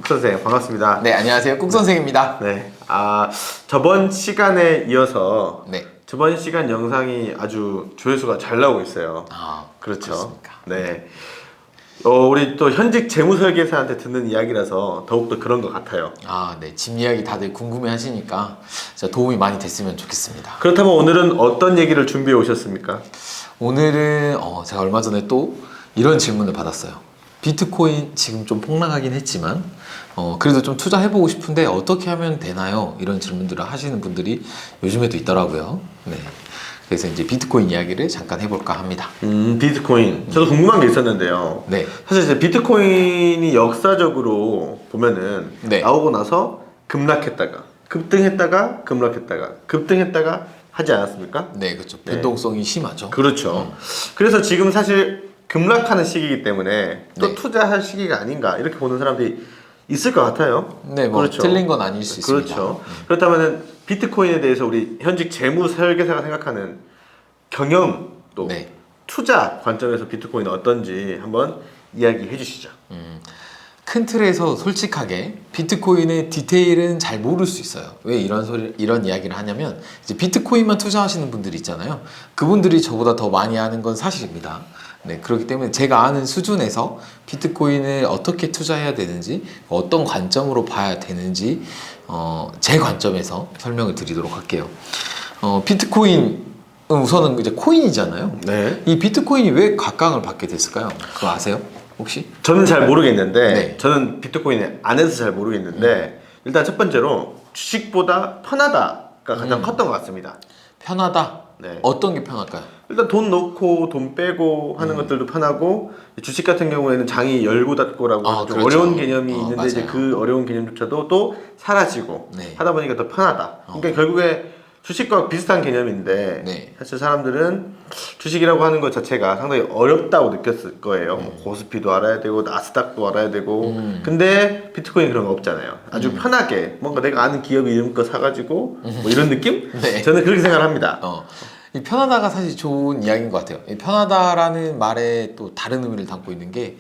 선생 반갑습니다. 네, 안녕하세요. 꾹 선생입니다. 네, 저번 시간에 이어서 네. 저번 시간 영상이 아주 조회수가 잘 나오고 있어요. 그렇죠. 그렇습니까? 네. 우리 또 현직 재무설계사한테 듣는 이야기라서 더욱더 그런 것 같아요. 네. 집 이야기 다들 궁금해 하시니까 도움이 많이 됐으면 좋겠습니다. 그렇다면 오늘은 어떤 얘기를 준비해 오셨습니까? 오늘은 제가 얼마 전에 또 이런 질문을 받았어요. 비트코인 지금 좀 폭락하긴 했지만 그래도 좀 투자해보고 싶은데 어떻게 하면 되나요? 이런 질문들을 하시는 분들이 요즘에도 있더라고요. 네. 그래서 이제 비트코인 이야기를 잠깐 해볼까 합니다. 비트코인. 저도 궁금한 게 있었는데요. 네. 사실 이제 비트코인이 역사적으로 보면은 네. 나오고 나서 급락했다가 급등했다가 급락했다가 급등했다가 하지 않았습니까? 네, 그렇죠. 네. 변동성이 심하죠. 그렇죠. 그래서 지금 사실 급락하는 시기이기 때문에 또 네. 투자할 시기가 아닌가 이렇게 보는 사람들이 있을 것 같아요. 네, 뭐 그렇죠. 틀린 건 아닐 수 있습니다. 그렇죠. 그렇다면은 비트코인에 대해서 우리 현직 재무 설계사가 생각하는 경영 또 네. 투자 관점에서 비트코인은 어떤지 한번 이야기해 주시죠. 큰 틀에서 솔직하게 비트코인의 디테일은 잘 모를 수 있어요. 왜 이런 이야기를 하냐면 이제 비트코인만 투자하시는 분들이 있잖아요. 그분들이 저보다 더 많이 아는 건 사실입니다. 네, 그렇기 때문에 제가 아는 수준에서 비트코인을 어떻게 투자해야 되는지, 어떤 관점으로 봐야 되는지, 제 관점에서 설명을 드리도록 할게요. 비트코인 우선은 이제 코인이잖아요. 네. 이 비트코인이 왜 각광을 받게 됐을까요? 그거 아세요? 혹시? 저는 잘 모르겠는데 네. 저는 비트코인에 안 해서 잘 모르겠는데 일단 첫 번째로 주식보다 편하다가 가장 컸던 것 같습니다. 편하다? 네. 어떤 게 편할까요? 일단 돈 넣고 돈 빼고 하는 것들도 편하고 주식 같은 경우에는 장이 열고 닫고라고 좀 그렇죠. 어려운 개념이 있는데 맞아요. 이제 그 어려운 개념조차도 또 사라지고 네. 하다 보니까 더 편하다. 그러니까 결국에 주식과 비슷한 개념인데 네. 사실 사람들은 주식이라고 하는 것 자체가 상당히 어렵다고 느꼈을 거예요. 뭐 코스피도 알아야 되고 나스닥도 알아야 되고 근데 비트코인 그런 거 없잖아요. 아주 편하게 뭔가 내가 아는 기업 이름껏 사가지고 뭐 이런 느낌? 네. 저는 그렇게 생각을 합니다. 이 편하다가 사실 좋은 이야기인 것 같아요. 이 편하다라는 말에 또 다른 의미를 담고 있는 게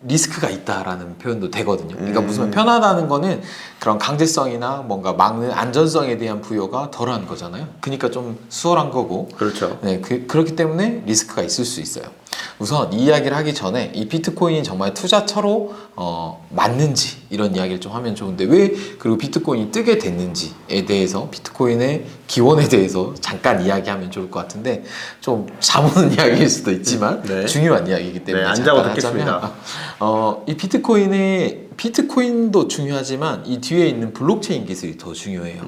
리스크가 있다라는 표현도 되거든요. 그러니까 무슨 편하다는 거는 그런 강제성이나 뭔가 막는 안전성에 대한 부여가 덜한 거잖아요. 그러니까 좀 수월한 거고. 그렇죠. 네, 그렇기 때문에 리스크가 있을 수 있어요. 우선 이 이야기를 하기 전에 이 비트코인이 정말 투자처로 맞는지 이런 이야기를 좀 하면 좋은데 왜 그리고 비트코인이 뜨게 됐는지에 대해서 비트코인의 기원에 대해서 잠깐 이야기하면 좋을 것 같은데 좀 자보는 이야기일 수도 있지만 네. 중요한 이야기이기 때문에 네, 안 자고 잠깐 듣겠습니다. 하자면 이 비트코인도 중요하지만 이 뒤에 있는 블록체인 기술이 더 중요해요.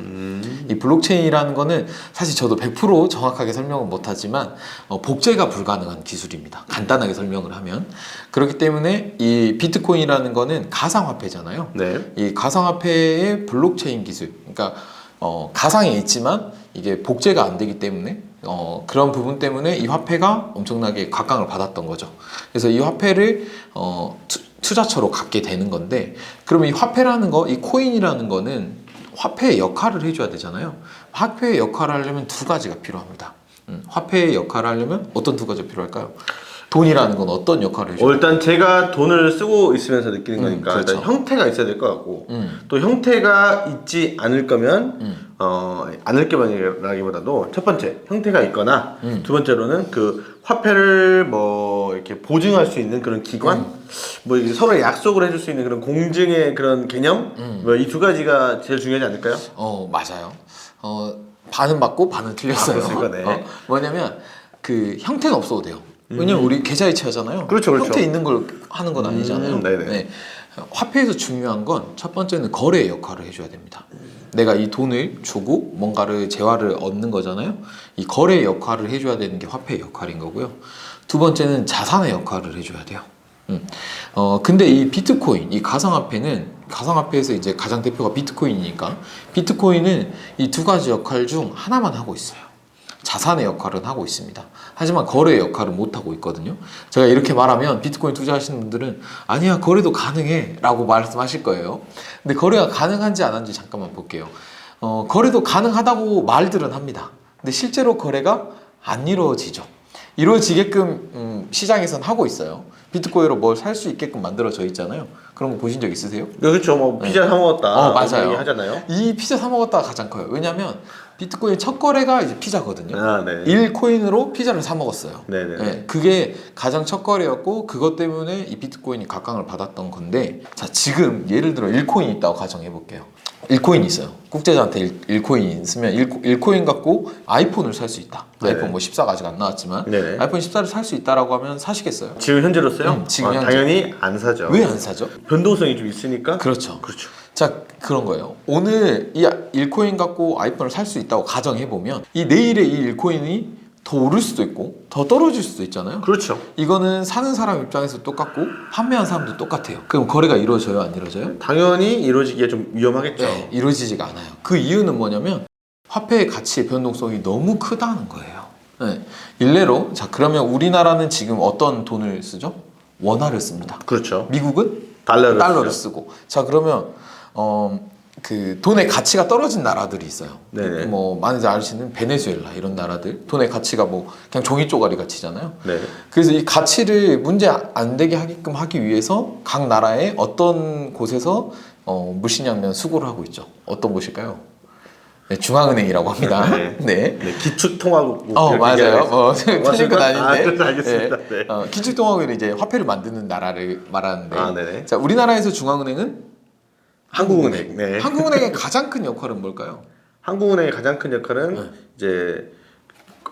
이 블록체인이라는 거는 사실 저도 100% 정확하게 설명은 못하지만 복제가 불가능한 기술입니다. 간단하게 설명을 하면 그렇기 때문에 이 비트코인이라는 거는 가상화폐잖아요. 네. 이 가상화폐의 블록체인 기술, 그러니까 가상에 있지만 이게 복제가 안 되기 때문에 그런 부분 때문에 이 화폐가 엄청나게 각광을 받았던 거죠. 그래서 이 화폐를 투자처로 갖게 되는 건데 그러면 이 화폐라는 거, 이 코인이라는 거는 화폐의 역할을 해줘야 되잖아요. 화폐의 역할을 하려면 두 가지가 필요합니다. 화폐의 역할을 하려면 어떤 두 가지가 필요할까요? 돈이라는 건 어떤 역할을 해줘요? 일단 제가 돈을 쓰고 있으면서 느끼는 거니까 그렇죠. 일단 형태가 있어야 될 것 같고 또 형태가 있지 않을 거면 않을 거면이라기보다도 첫 번째 형태가 있거나 두 번째로는 그 화폐를 뭐 이렇게 보증할 수 있는 그런 기관 뭐 이게 서로 약속을 해줄 수 있는 그런 공증의 그런 개념 뭐 이 두 가지가 제일 중요하지 않을까요? 맞아요. 반은 맞고 반은 틀렸어요. 그렇습니까? 네. 뭐냐면 그 형태는 없어도 돼요. 왜냐면 우리 계좌이체 하잖아요. 그렇죠, 그렇죠. 형태 있는 걸 하는 건 아니잖아요. 네네. 네. 화폐에서 중요한 건 첫 번째는 거래의 역할을 해줘야 됩니다. 내가 이 돈을 주고 뭔가를 재화를 얻는 거잖아요. 이 거래의 역할을 해줘야 되는 게 화폐의 역할인 거고요. 두 번째는 자산의 역할을 해줘야 돼요. 근데 이 비트코인, 이 가상화폐에서 이제 가장 대표가 비트코인이니까 비트코인은 이 두 가지 역할 중 하나만 하고 있어요. 자산의 역할은 하고 있습니다. 하지만 거래의 역할은 못하고 있거든요. 제가 이렇게 말하면 비트코인 투자하시는 분들은 아니야 거래도 가능해 라고 말씀하실 거예요. 근데 거래가 가능한지 안 한지 잠깐만 볼게요. 거래도 가능하다고 말들은 합니다. 근데 실제로 거래가 안 이루어지죠. 이루어지게끔 시장에선 하고 있어요. 비트코인으로 뭘 살 수 있게끔 만들어져 있잖아요. 그런 거 보신 적 있으세요? 그렇죠. 뭐 피자 사 먹었다. 맞아요. 얘기 하잖아요. 이 피자 사 먹었다가 가장 커요. 왜냐면 비트코인 첫 거래가 이제 피자거든요. 아, 네. 1코인으로 피자를 사 먹었어요. 네네. 네, 그게 가장 첫 거래였고 그것 때문에 이 비트코인이 각광을 받았던 건데 자 지금 예를 들어 1코인이 있다고 가정해 볼게요. 1코인 있어요. 국제자한테 1코인 있으면 1코인 갖고 아이폰을 살 수 있다. 네네. 아이폰 뭐 14가 아직 안 나왔지만 네네. 아이폰 14를 살 수 있다라고 하면 사시겠어요? 지금 현재로서요? 지금 현재. 당연히 안 사죠. 왜 안 사죠? 변동성이 좀 있으니까. 그렇죠. 그렇죠. 자 그런 거예요. 오늘 이 1코인 갖고 아이폰을 살 수 있다고 가정해 보면 이 내일에 이 1코인이 더 오를 수도 있고 더 떨어질 수도 있잖아요. 그렇죠. 이거는 사는 사람 입장에서 똑같고 판매하는 사람도 똑같아요. 그럼 거래가 이루어져요, 안 이루어져요? 당연히 이루어지기가 좀 위험하겠죠. 네, 이루어지지가 않아요. 그 이유는 뭐냐면 화폐의 가치의 변동성이 너무 크다는 거예요. 네. 일례로 자 그러면 우리나라는 지금 어떤 돈을 쓰죠? 원화를 씁니다. 그렇죠. 미국은 달러를 쓰고. 자 그러면 그 돈의 가치가 떨어진 나라들이 있어요. 네네. 뭐 많이들 아시는 베네수엘라 이런 나라들 돈의 가치가 뭐 그냥 종이 쪼가리 가치잖아요. 네. 그래서 이 가치를 문제 안 되게 하게끔 하기 위해서 각 나라의 어떤 곳에서 물신양면 수고를 하고 있죠. 어떤 곳일까요? 네, 중앙은행이라고 합니다. 네. 네. 네. 기축통화국. 맞아요. 틀린 건 아닌데. 그래서 알겠습니다. 네. 기축통화국은 이제 화폐를 만드는 나라를 말하는데. 아, 네네. 자, 우리나라에서 중앙은행은 한국은행. 네. 한국은행의 가장 큰 역할은 뭘까요? 한국은행의 가장 큰 역할은 이제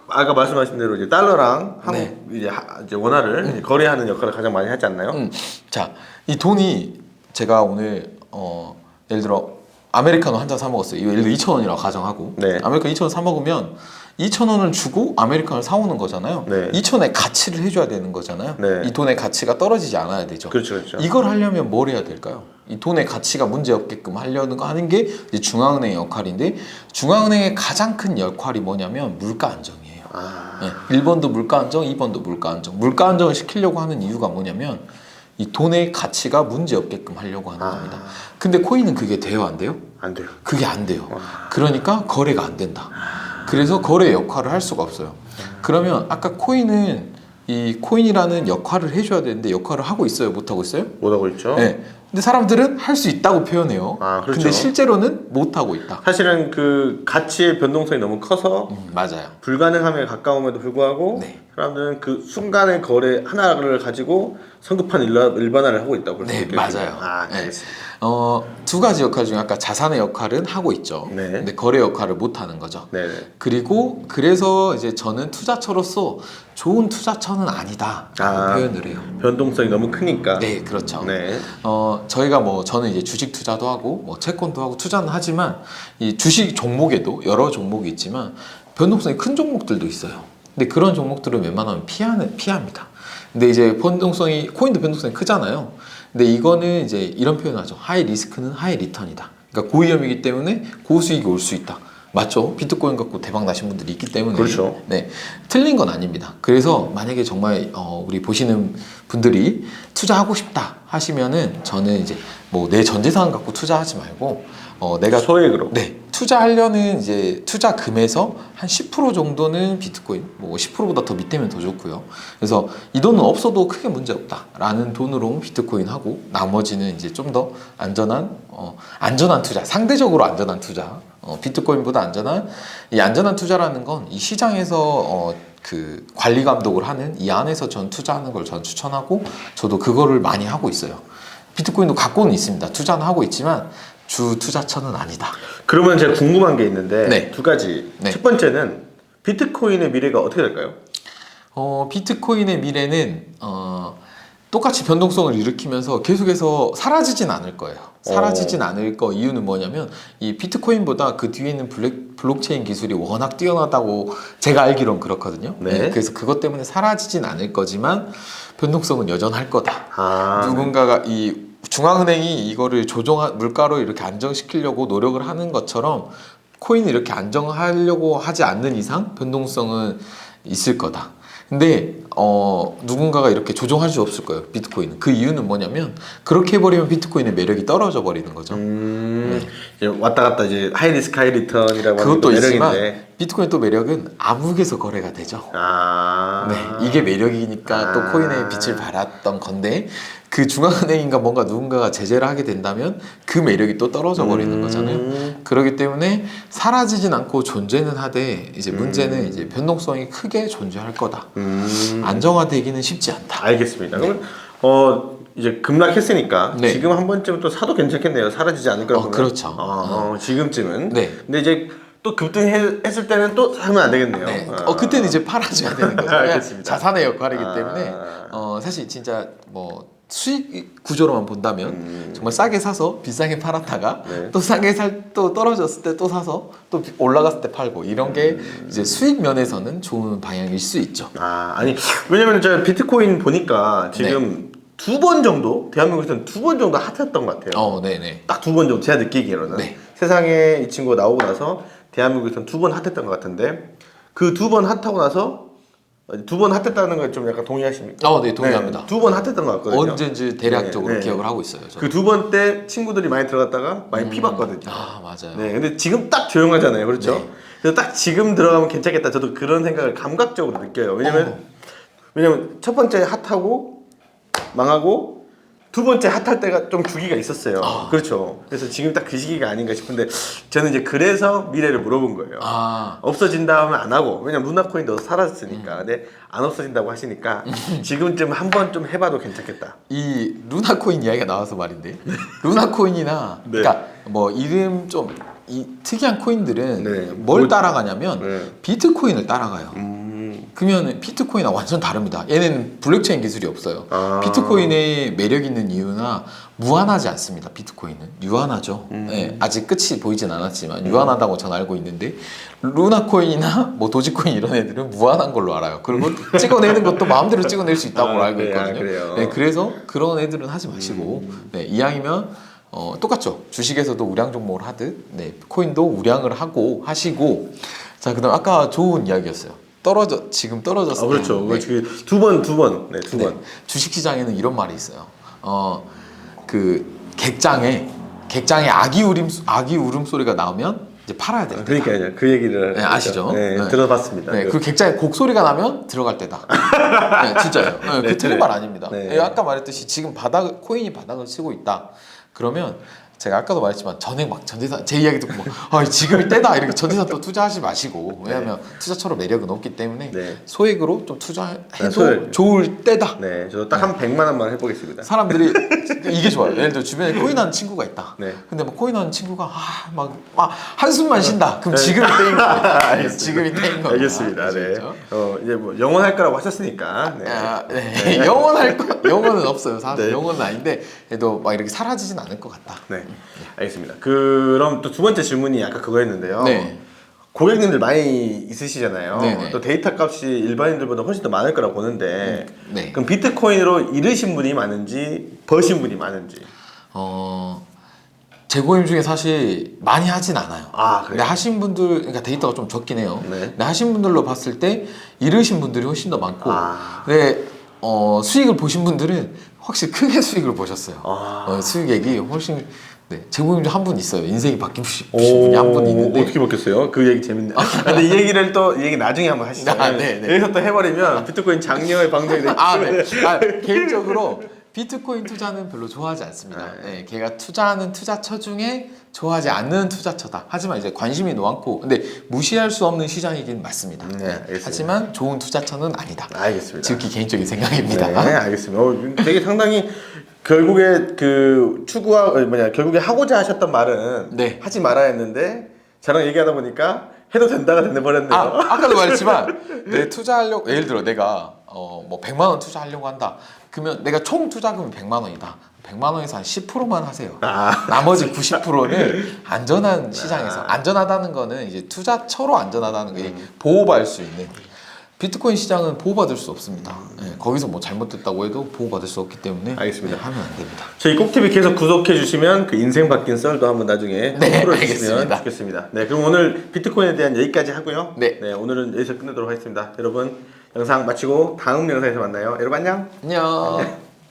아까 말씀하신 대로 이제 달러랑 네. 이제 원화를 거래하는 역할을 가장 많이 하지 않나요? 자, 이 돈이 제가 오늘 예를 들어 아메리카노 한 잔 사 먹었어요. 이거 예를 들어 2,000원이라고 가정하고 네. 아메리카노 2,000원 사 먹으면 2,000원을 주고 아메리카노를 사 오는 거잖아요. 네. 2,000원의 가치를 해줘야 되는 거잖아요. 네. 이 돈의 가치가 떨어지지 않아야 되죠. 그렇죠, 그렇죠. 이걸 하려면 뭘 해야 될까요? 이 돈의 가치가 문제 없게끔 하려는 거 하는 게 이제 중앙은행의 역할인데 중앙은행의 가장 큰 역할이 뭐냐면 물가 안정이에요. 아, 네. 1번도 물가 안정, 2번도 물가 안정. 물가 안정을 시키려고 하는 이유가 뭐냐면 이 돈의 가치가 문제 없게끔 하려고 하는 겁니다. 근데 코인은 그게 돼요, 안 돼요? 안 돼요. 그게 안 돼요. 그러니까 거래가 안 된다. 그래서 거래 역할을 할 수가 없어요. 그러면 아까 코인은 이 코인이라는 역할을 해줘야 되는데 역할을 하고 있어요, 못 하고 있어요? 못 하고 있죠. 네. 근데 사람들은 할 수 있다고 표현해요. 아, 그렇죠. 근데 실제로는 못 하고 있다. 사실은 그 가치의 변동성이 너무 커서 맞아요. 불가능함에 가까움에도 불구하고 네. 사람들은 그 순간의 거래 하나를 가지고 성급한 일반화를 하고 있다고 볼 수 네, 있겠군요. 맞아요. 아, 네. 알겠습니다. 두 가지 역할 중에 아까 자산의 역할은 하고 있죠. 네. 근데 거래 역할을 못 하는 거죠. 네. 그리고 그래서 이제 저는 투자처로서 좋은 투자처는 아니다 아. 표현을 해요. 변동성이 너무 크니까. 네, 그렇죠. 네. 저희가 뭐 저는 이제 주식 투자도 하고 뭐 채권도 하고 투자는 하지만 이 주식 종목에도 여러 종목이 있지만 변동성이 큰 종목들도 있어요. 근데 그런 종목들은 웬만하면 피합니다. 근데 이제 변동성이 코인도 변동성이 크잖아요. 근데 이거는 이제 이런 표현하죠. 하이 리스크는 하이 리턴이다. 그러니까 고위험이기 때문에 고수익이 올 수 있다. 맞죠? 비트코인 갖고 대박 나신 분들이 있기 때문에. 그렇죠. 네, 틀린 건 아닙니다. 그래서 만약에 정말 우리 보시는 분들이 투자하고 싶다 하시면은 저는 이제 뭐 내 전 재산 갖고 투자하지 말고 내가 소액으로. 네, 투자하려는 이제 투자 금에서 한 10% 정도는 비트코인, 뭐 10%보다 더 밑에면 더 좋고요. 그래서 이 돈은 없어도 크게 문제 없다라는 돈으로 비트코인 하고 나머지는 이제 좀 더 안전한 투자, 상대적으로 안전한 투자, 비트코인보다 안전한 이 안전한 투자라는 건 이 시장에서 그 관리 감독을 하는 이 안에서 전 투자하는 걸 전 추천하고 저도 그거를 많이 하고 있어요. 비트코인도 갖고는 있습니다. 투자는 하고 있지만 주 투자처는 아니다. 그러면 제가 궁금한 게 있는데 네. 두 가지. 네. 첫 번째는 비트코인의 미래가 어떻게 될까요? 비트코인의 미래는 똑같이 변동성을 일으키면서 계속해서 사라지진 않을 거예요. 사라지진 않을 거 이유는 뭐냐면 이 비트코인보다 그 뒤에 있는 블록체인 기술이 워낙 뛰어나다고 제가 알기론 그렇거든요. 네. 그래서 그것 때문에 사라지진 않을 거지만 변동성은 여전할 거다. 아, 누군가가 이 중앙은행이 이거를 물가로 이렇게 안정시키려고 노력을 하는 것처럼 코인을 이렇게 안정하려고 하지 않는 이상 변동성은 있을 거다. 근데 누군가가 이렇게 조종할 수 없을 거예요. 비트코인은. 그 이유는 뭐냐면 그렇게 해버리면 비트코인의 매력이 떨어져 버리는 거죠. 이제 왔다 갔다 이제 하이 리스크 하이 리턴이라고 하는 그것도 게 있지만 매력인데. 비트코인 또 매력은 암흑에서 거래가 되죠. 아. 네, 이게 매력이니까 또 코인에 빛을 발했던 건데 그 중앙은행인가 뭔가 누군가가 제재를 하게 된다면 그 매력이 또 떨어져 버리는 거잖아요. 그렇기 때문에 사라지진 않고 존재는 하되 이제 문제는 이제 변동성이 크게 존재할 거다. 안정화되기는 쉽지 않다. 알겠습니다. 그러면 이제 급락했으니까 네. 지금 한 번쯤 또 사도 괜찮겠네요. 사라지지 않을 거라고. 그렇죠. 지금쯤은. 네. 근데 이제 또 급등했을 때는 또 사면 안 되겠네요. 네. 그때는 이제 팔아줘야 되는 거죠. 알겠습니다. 자산의 역할이기 때문에 사실 진짜 뭐 수익 구조로만 본다면 정말 싸게 사서 비싸게 팔았다가 네. 또 싸게 또 떨어졌을 때 또 사서 또 올라갔을 때 팔고 이런 게 이제 수익 면에서는 좋은 방향일 수 있죠. 아니 왜냐면 제가 비트코인 보니까 지금 두 번 정도 대한민국에서는 두 번 정도 핫했던 것 같아요. 네네. 딱 두 번 정도 제가 느끼기로는 네. 세상에 이 친구가 나오고 나서 대한민국에서는 두 번 핫했던 것 같은데 그 두 번 핫하고 나서 두 번 핫했다는 걸 좀 약간 동의하십니까? 네, 동의합니다. 두 번 핫했던 것 같거든요. 언제인지 대략적으로 네, 네. 기억을 하고 있어요. 그 두 번 때 친구들이 많이 들어갔다가 많이 피봤거든요. 맞아요. 네, 근데 지금 딱 조용하잖아요, 그렇죠? 네. 그래서 딱 지금 들어가면 괜찮겠다. 저도 그런 생각을 감각적으로 느껴요. 왜냐면 첫 번째 핫하고 망하고 두 번째 핫할 때가 좀 주기가 있었어요. 그렇죠. 그래서 지금 딱 그 시기가 아닌가 싶은데 저는 이제 그래서 미래를 물어본 거예요. 없어진다 하면 안 하고 왜냐면 루나코인도 사라졌으니까. 근데 안 없어진다고 하시니까 지금쯤 한번 좀 해봐도 괜찮겠다. 이 루나코인 이야기가 나와서 말인데 루나코인이나 네. 그러니까 뭐 이름 좀 이 특이한 코인들은 네. 뭘 따라가냐면 네. 비트코인을 따라가요. 그러면 비트코인과 완전 다릅니다. 얘는 블록체인 기술이 없어요. 비트코인의 매력 있는 이유나 무한하지 않습니다. 비트코인은 유한하죠. 네, 아직 끝이 보이진 않았지만 유한하다고 저는 알고 있는데 루나코인이나 뭐 도지코인 이런 애들은 무한한 걸로 알아요. 그리고 찍어내는 것도 마음대로 찍어낼 수 있다고 알고 있거든요. 그래요? 네, 그래서 그런 애들은 하지 마시고 네, 이왕이면 똑같죠. 주식에서도 우량 종목을 하듯 네, 코인도 우량을 하고 하시고 자 그다음 아까 좋은 이야기였어요. 지금 떨어졌을 그렇죠. 때 지금 두 번. 네, 두 번. 주식시장에는 이런 말이 있어요. 그 객장에 아기 울음소리가 나오면 이제 팔아야 됩니다. 그러니까요. 그 얘기를 네, 아시죠? 네, 네. 들어봤습니다. 네, 그 객장에 곡소리가 나면 들어갈 때다. 네, 진짜요. 네, 그 틀린 말 아닙니다. 네. 네, 아까 말했듯이 지금 코인이 바닥을 치고 있다. 그러면 제가 아까도 말했지만 전에 막 전재산 제 이야기 듣고 막 지금이 때다 이렇게 전재산 또 투자하지 마시고 왜냐하면 투자처럼 매력은 없기 때문에 소액으로 좀 투자해도 좋을 때다. 네, 저도 딱 한 100만 원만 해보겠습니다. 사람들이 이게 좋아요. 예를 들어 주변에 코인하는 친구가 있다. 네. 근데 뭐 코인하는 친구가 막 한숨만 쉰다. 그럼 지금이 때인 겁니다. 지금이 때인 겁니다. 알겠습니다. 네. 이제 뭐 영원할 거라고 하셨으니까. 네. 영원은 없어요. 사실 네. 영원은 아닌데 그래도 막 이렇게 사라지진 않을 것 같다. 네. 알겠습니다. 그럼 또 두 번째 질문이 아까 그거였는데요. 네. 고객님들 많이 있으시잖아요. 네네. 또 데이터 값이 일반인들보다 훨씬 더 많을 거라고 보는데 네. 그럼 비트코인으로 잃으신 분이 많은지 버신 분이 많은지. 재고임 중에 사실 많이 하진 않아요. 그래요? 근데 하신 분들, 그러니까 데이터가 좀 적긴 해요. 네. 근데 하신 분들로 봤을 때 잃으신 분들이 훨씬 더 많고, 근데 수익을 보신 분들은 확실히 크게 수익을 보셨어요. 수익액이 훨씬 재고임 중 한 분 있어요. 인생이 바뀌신 분이 한 분 있는데 어떻게 바뀌었어요? 그 얘기 재밌네. 근데 이 얘기를 이 얘기 나중에 한번 하시죠. 네. 여기서 또 해버리면 비트코인 장려의 방송이 되기 네. 개인적으로 비트코인 투자는 별로 좋아하지 않습니다. 네, 걔가 투자하는 투자처 중에 좋아하지 않는 투자처다. 하지만 이제 관심이 많고, 근데 무시할 수 없는 시장이긴 맞습니다. 알겠습니다. 하지만 좋은 투자처는 아니다. 알겠습니다. 지극히 개인적인 생각입니다. 네, 알겠습니다. 되게 상당히 결국에 결국에 하고자 하셨던 말은 하지 말아야 했는데 저랑 얘기하다 보니까 해도 된다가 돼버렸네요. 아까도 말했지만 예를 들어 내가 뭐 100만 원 투자하려고 한다. 그러면 내가 총 투자금이 100만 원이다. 100만 원에서 한 10%만 하세요. 나머지 90%는 안전한 시장에서 안전하다는 거는 이제 투자처로 안전하다는 게 보호받을 수 있는 비트코인 시장은 보호받을 수 없습니다. 거기서 뭐 잘못됐다고 해도 보호받을 수 없기 때문에 알겠습니다. 하면 안 됩니다. 저희 콕TV 계속 구독해 주시면 그 인생 바뀐 썰도 한번 나중에 풀어주시면 좋겠습니다. 네, 그럼 오늘 비트코인에 대한 여기까지 하고요. 네, 오늘은 여기서 끝내도록 하겠습니다. 여러분 영상 마치고 다음 영상에서 만나요. 여러분 안녕. 안녕.